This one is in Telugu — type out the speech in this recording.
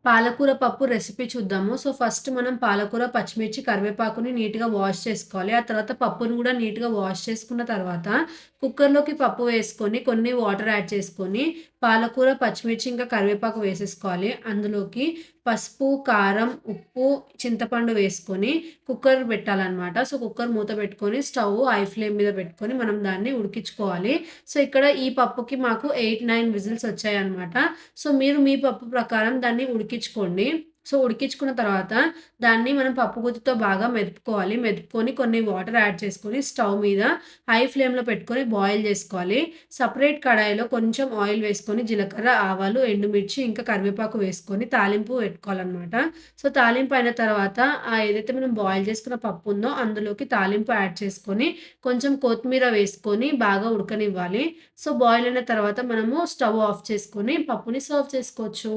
పాలకూర పప్పు రెసిపీ చూద్దాము. సో, ఫస్ట్ మనం పాలకూర, పచ్చిమిర్చి, కరివేపాకుని నీట్‌గా వాష్ చేసుకోవాలి. ఆ తర్వాత పప్పుని గూడా నీట్‌గా వాష్ చేసుకున్న తర్వాత కుక్కర్‌లోకి పప్పు వేసుకొని, కొన్ని వాటర్ యాడ్ చేసుకొని, పాలకూర, పచ్చిమిర్చి, ఇంకా కరివేపాకు వేసేసుకోవాలి. అందులోకి పసుపు, కారం, ఉప్పు, చింతపండు వేసుకొని కుక్కర్ పెట్టాలనమాట. సో, కుక్కర్ మూత పెట్టుకొని స్టవ్ హై ఫ్లేమ్ మీద పెట్టుకొని మనం దాన్ని ఉడికించుకోవాలి. సో, ఇక్కడ ఈ పప్పుకి మాకు 8, 9 విజిల్స్ వచ్చాయన్నమాట. సో, మీరు మీ పప్పు ప్రకారం దాన్ని ఉడికించుకోండి. సో, ఉడికించుకున్న తర్వాత దాన్ని మనం పప్పు గుత్తితో బాగా మెదుపుకోవాలి. మెదుపుకొని కొన్ని వాటర్ యాడ్ చేసుకొని స్టవ్ మీద హై ఫ్లేమ్‌లో పెట్టుకొని బాయిల్ చేసుకోవాలి. సెపరేట్ కడాయిలో కొంచెం ఆయిల్ వేసుకొని జీలకర్ర, ఆవాలు, ఎండుమిర్చి ఇంకా కరివేపాకు వేసుకొని తాలింపు పెట్టుకోవాలనమాట. సో, తాలింపు అయిన తర్వాత ఏదైతే మనం బాయిల్ చేసుకున్న పప్పు ఉందో అందులోకి తాలింపు యాడ్ చేసుకొని కొంచెం కొత్తిమీర వేసుకొని బాగా ఉడకనివ్వాలి. సో, బాయిల్ అయిన తర్వాత మనము స్టవ్ ఆఫ్ చేసుకొని పప్పుని సర్వ్ చేసుకోవచ్చు.